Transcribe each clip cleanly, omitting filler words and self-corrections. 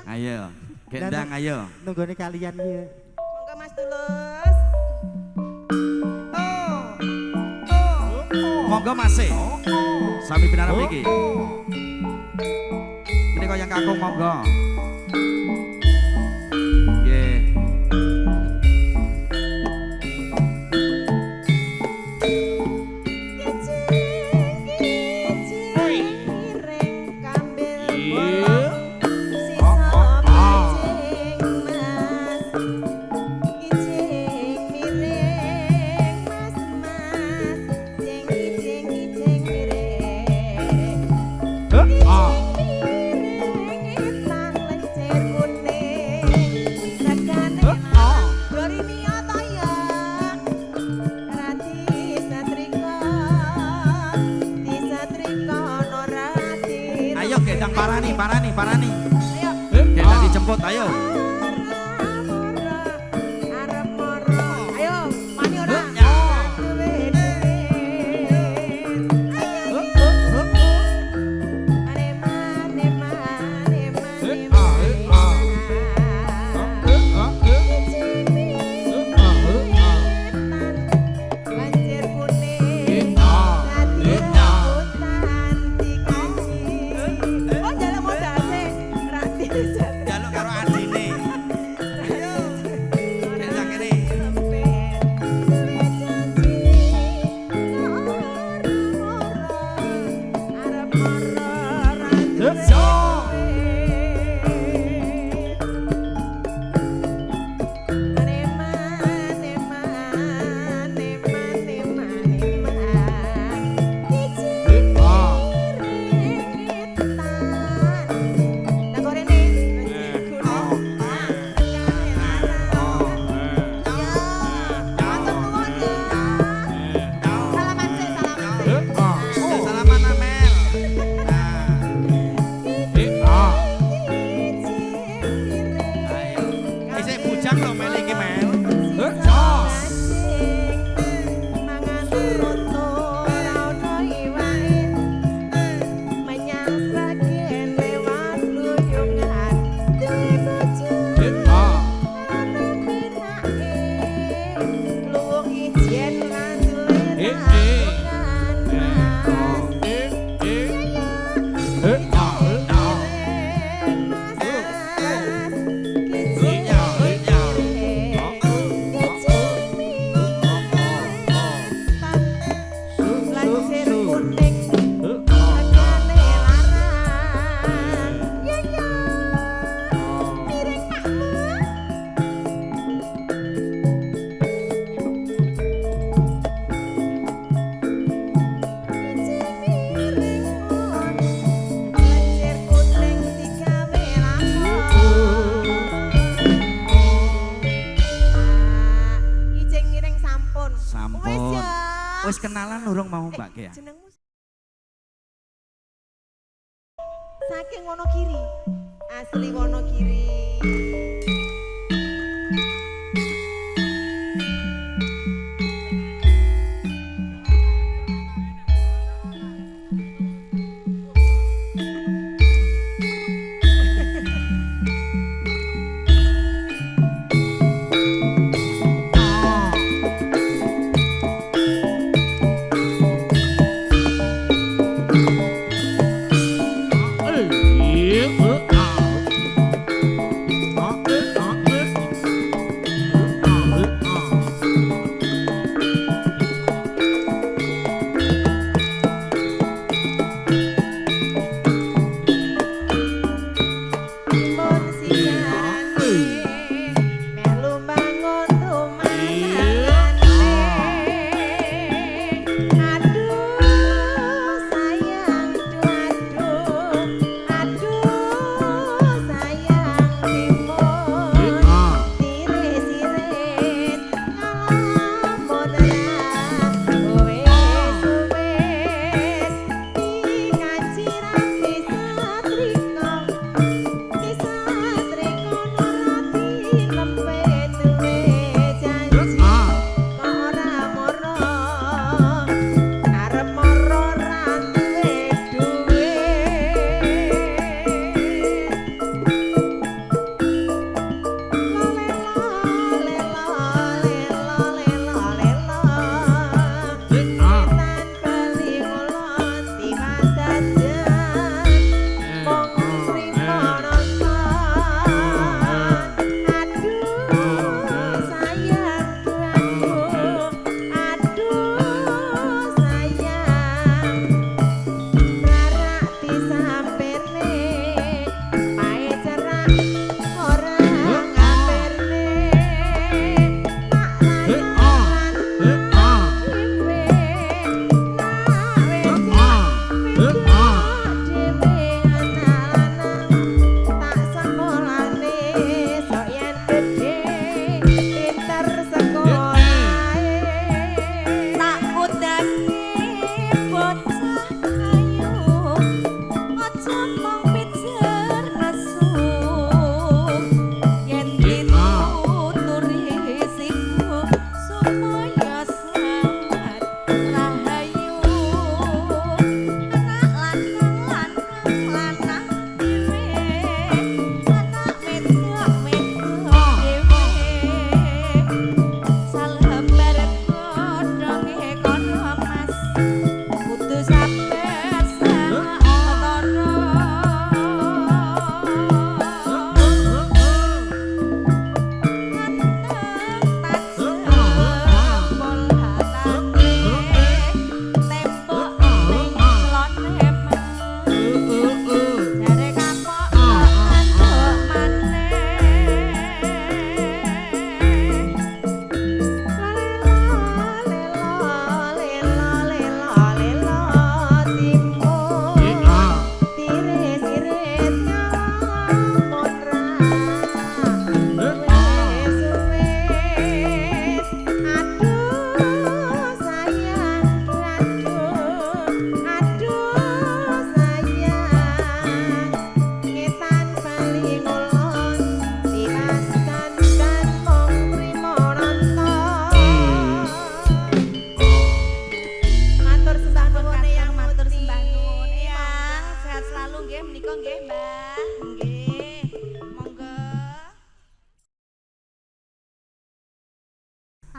Ayo, gendang ayo. Nunggone kalian ya. Monggo Mas Tulus. Monggo Mas. Sami pinarep iki. Ini kok yang kakung monggo. Nggih. Ayo gendang parani. Ayo. Gendang dijemput ayo. Ayo, mani ora? Jaluk karo adine. Gendang kene. Salaman Amel. Ayo. Isih bujang lho Mel iki Mel. Jos. Sampun. Wis kenalan urung mau Mbak Ki ya? Jenengmu saking Wonogiri. Asli Wonogiri.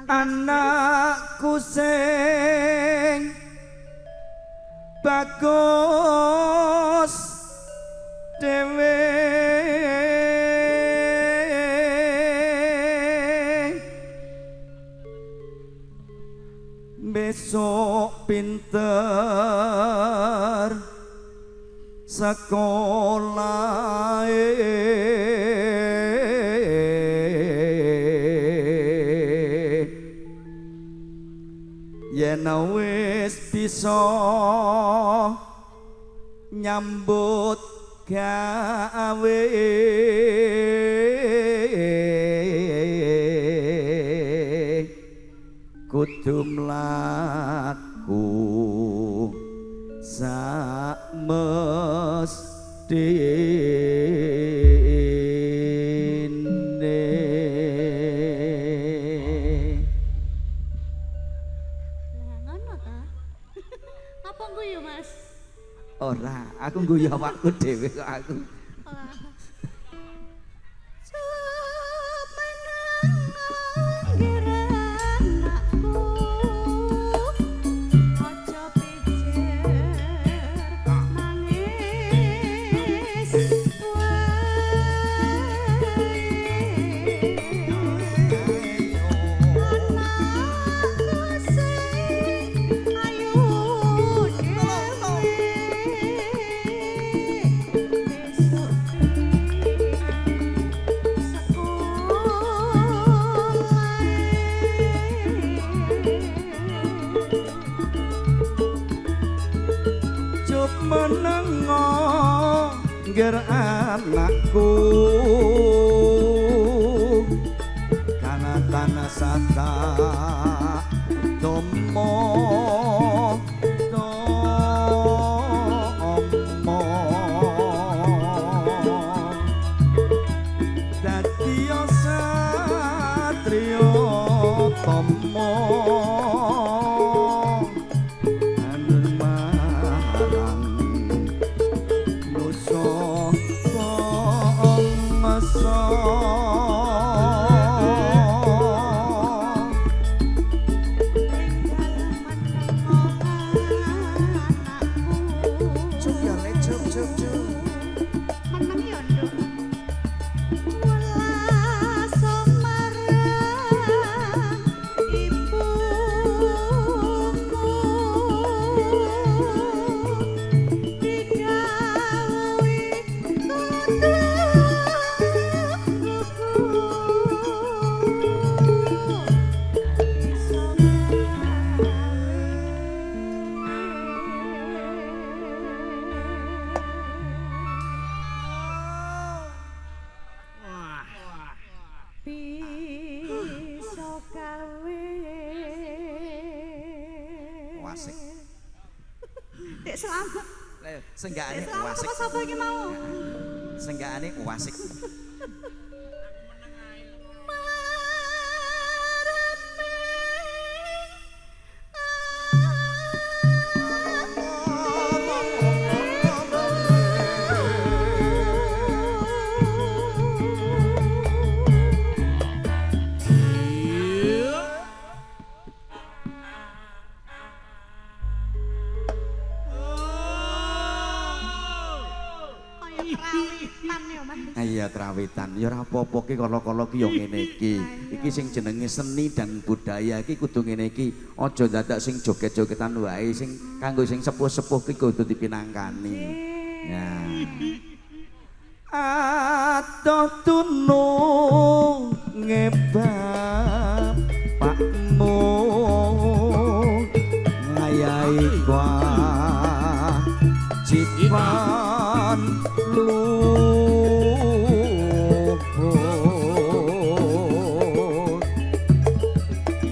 Anakku sing bagus dewe besok pinter sekolah yen wis bisa nyambut gawe kudu mlaku sak mestine. Apa guyu, Mas? Ora, aku guyu awakku dhewe kok aku. Menengo ger anakku kana tanah sata tomo dadi satrio tomo Dek selamat. Senggakane Selamat wasik. apa sapa iki mau? Senggakane wasik. Iya trawitan, ya ora apa-apa ki kala-kala ki ya ngene iki. Iki sing jenenge seni dan budaya iki kudu ngene iki. Aja dadak sing joget-jogetan wae, sing kanggo sing sepuh-sepuh ki kudu dipinangkani. Ya. Atuh tunung ngebab pakmu ngayahi kuah cipan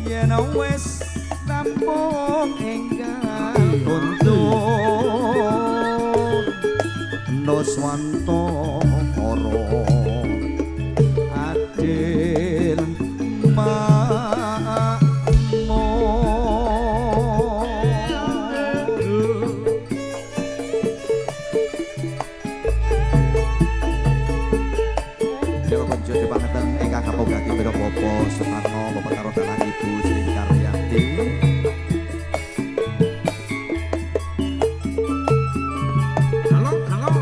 yen wis rampung enggal untung nuswanto ora adil Bapak Soekarno, Bapak Taruh Tanah Ibu Sri Karyati. Halo, halo.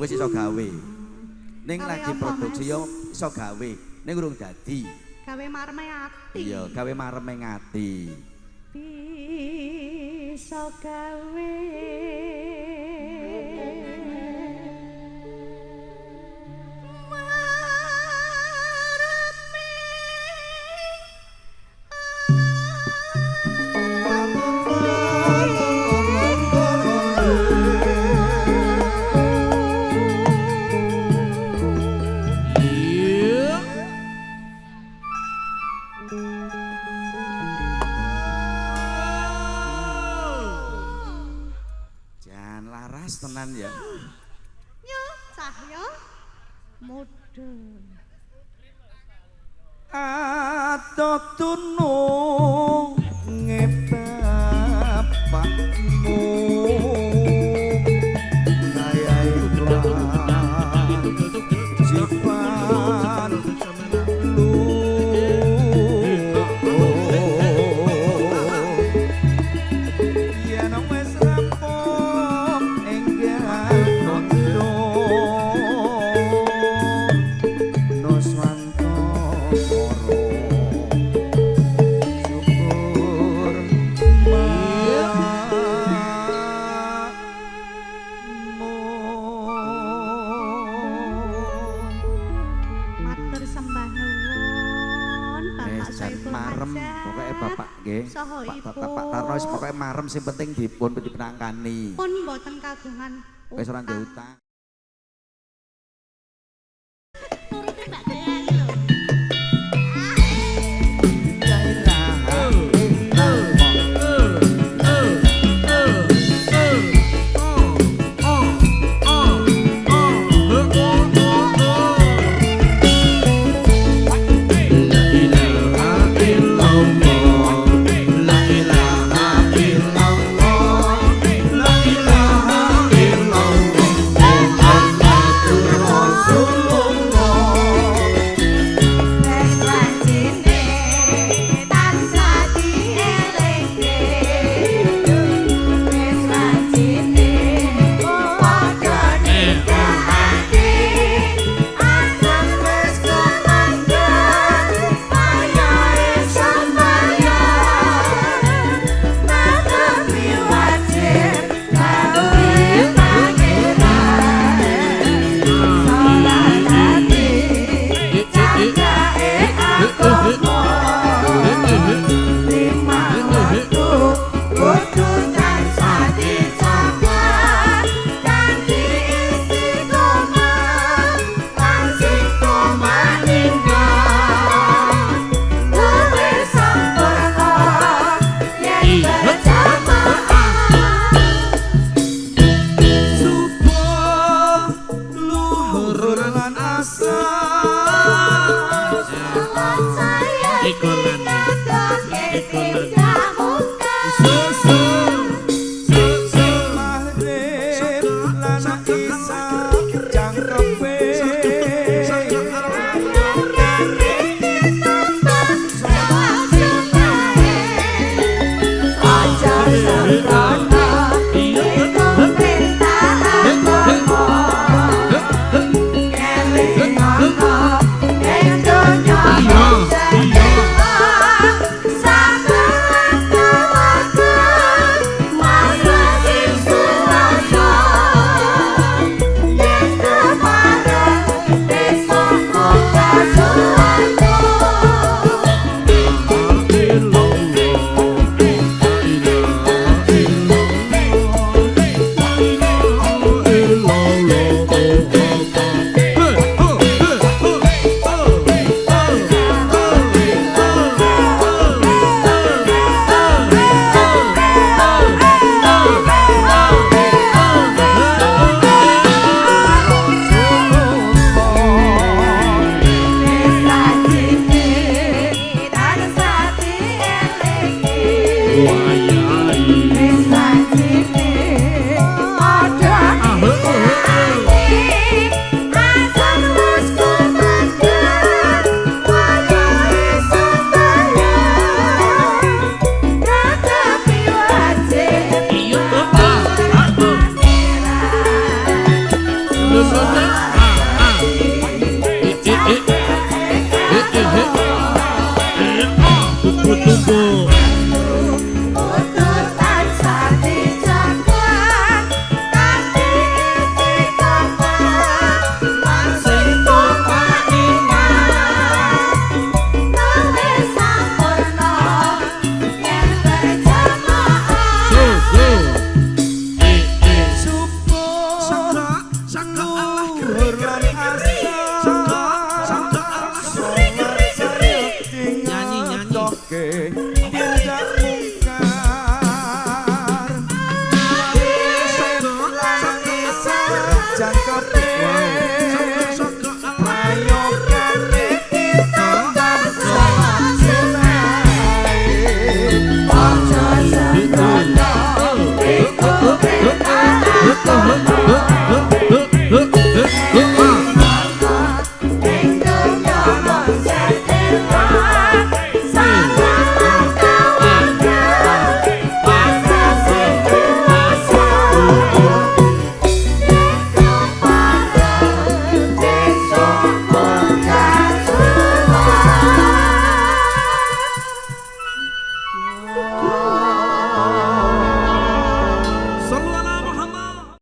Wis iso gawe. Ning lagi produksi yo iso gawe. Ning urung dadi. Gawe mareme ati. Iya, gawe mareme ngati. Bisa gawe tenan ya. Yo, cahya mudun. Atuh tunung ngebab pakmu ngayahi marem pokoknya bapak nggih. Saha ibu. Pak Tarno wis pokoke marem sing penting dipun dipenangkani. Pun mboten kagungan. Wis ora ndek utang. Turuti Mbak Dea iki lho. Why